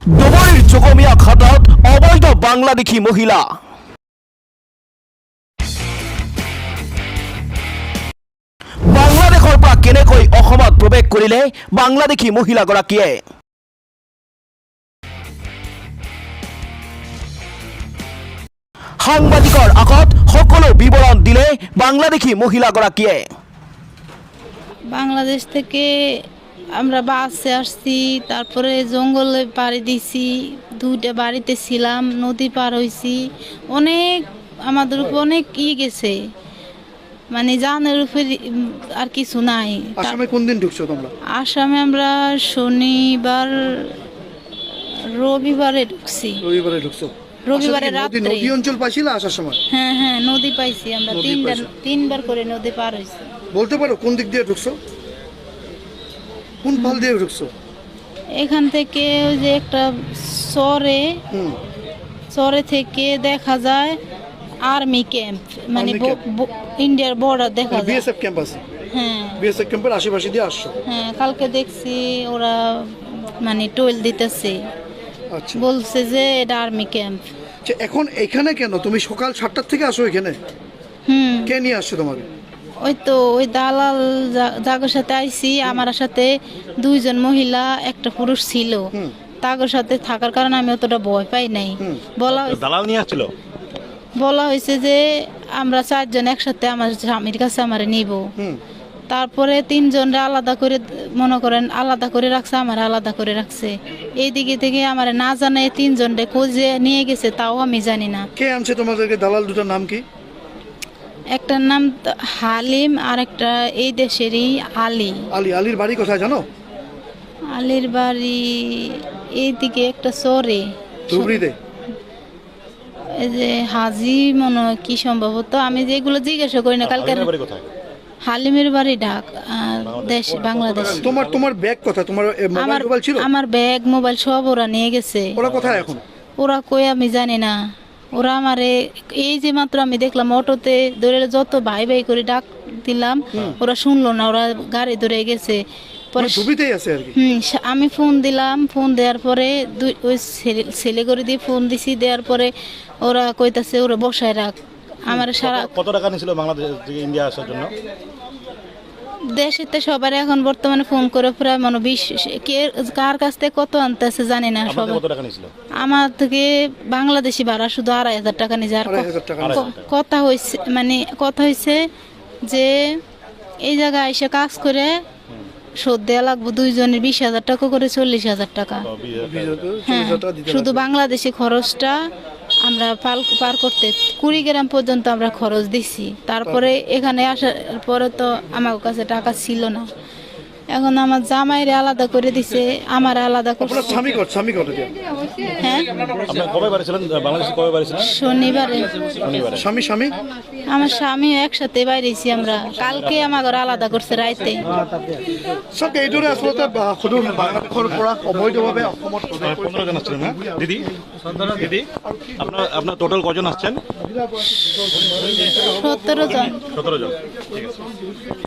ডুবুৰীৰ যোগমীয়া ঘাটত অবৈধ বাংলাদেশী মহিলা। বাংলাদেশৰ পৰা কেনেকৈ অসমত প্ৰৱেশ কৰিলে বাংলাদেশী মহিলাগৰাকীয়ে? সাংবাদিকৰ আগত সকলো বিৱৰণ দিলে বাংলাদেশী মহিলাগৰাকীয়ে। বাংলাদেশ থেকে আমরা বাসে আসছি, তারপরে জঙ্গলে পাড়ি দিছি, দুইটা বাড়িতে ছিলাম, নদী পার হয়েছি, অনেক আমাদের উপর অনেক গেছে, মানে জানের উপর আর কিছু নাই। আসামে কোন দিন ঢুকছো তোমরা? আসামে আমরা শনিবার রবিবারে ঢুকছি। রবিবারে ঢুকছো? রবিবারে রাতে। নদী অঞ্চল পাইছিল আসার সময়? হ্যাঁ হ্যাঁ, নদী পাইছি আমরা, তিনবার করে নদী পার হয়েছি। বলতে পারো কোন দিক দিয়ে ঢুকছো, কোন পাল দিয়ে ঢুকছো? এখান থেকে ওই যে একটা চরে থেকে দেখা যায় আর্মি ক্যাম্প, মানে ইন্ডিয়ার বর্ডার দেখা যায়। বিএসএফ ক্যাম্প আছে? হ্যাঁ, বিএসএফ ক্যাম্পের আশেপাশে দিয়ে আসছো? হ্যাঁ, কালকে দেখছি ওরা মানে টোল দিতেছে, আচ্ছা, বলছে যে এটা আর্মি ক্যাম্প। আচ্ছা, এখন এখানে কেন? তুমি সকাল 7টার থেকে আসো এখানে? কে নিয়ে আসছো তোমাকে? ওই তো ওই দালাল জাগর সাথে আইছি, আমার সাথে দুইজন মহিলা একটা পুরুষ ছিল, তাগর সাথে থাকার কারণে আমি অতটা ভয় পাই নাই। দালাল নিয়ে আসছিল, বলা হয়েছে যে আমরা 4 জন একসাথে আমার স্বামীর কাছে আমারে নিব। তারপরে 3 জনরে আলাদা করে, মনে করেন আলাদা করে রাখছে, আমার আলাদা করে রাখছে। এই দিকে থেকে আমার না জানে 3 জনরে খোঁজে নিয়ে গেছে, তাও আমি জানি না। কে আনছে তোমাদেরকে? দালাল দুটার নাম কি? একটার নাম হালিম আর একটা এই দেশেরই আলী। আলীর বাড়ি কোথায় জানো? আলীর বাড়ি এইদিকে একটা চরে, ধুবড়িতে। এই যে হাজি মনে হয় কি সম্ভবত, আমি যেগুলো জিজ্ঞাসা করি না। কালকে হালিমের বাড়ি বাংলাদেশ। তোমার ব্যাগ কোথায়? তোমার মোবাইল ছিল? আমার ব্যাগ মোবাইল সব ওরা নিয়ে গেছে। ওরা কোথায় এখন? ওরা কই আমি জানি না। ওরা আমারে এই যে মাত্র আমি দেখলাম অটোতে ধরে যত ভাই ভাই করে ডাক দিলাম, ওরা শুনলো না, ওরা গাড়ি ধরে গেছে। পরে আমি ফোন দিলাম, ফোন দেওয়ার পরে ওই ছেলে করে দিয়ে ফোন দিছি, দেওয়ার পরে ওরা কইতাছে ওরা বসায় রাখ। আমার সারা কত টাকা নিয়েছিল বাংলাদেশ থেকে ইন্ডিয়া আসার জন্য? দেশেতে সবার এখন বর্তমানে ফোন করে প্রায় 20 কার কাছ থেকে কত আনতেছে জানি না। সবাই আমার থেকে বাংলাদেশি ভাড়া শুধু 2,500 টাকা নিয়ে যাওয়ার কথা হয়েছে, মানে কথা হয়েছে যে এই জায়গায় এসে কাজ করে শোধ দেওয়া লাগবে 2 জনের 20,000 টাকা করে, 40,000 টাকা। হ্যাঁ, শুধু বাংলাদেশি খরচটা আমরা পার করতে 20 গ্রাম পর্যন্ত আমরা খরচ দিছি। তারপরে এখানে আসার পরে তো আমার কাছে টাকা ছিল না। এখন আমার জামাইরে আলাদা করে দিছে, আমার আলাদা করছে। হ্যাঁ, শনিবারে। আমার স্বামী একসাথে বাইরেছি আমরা, কালকে আমার আলাদা করছে রাইতে। আপনার টোটাল কজন আসছেন? 17 জন। 17 জন, ঠিক আছে।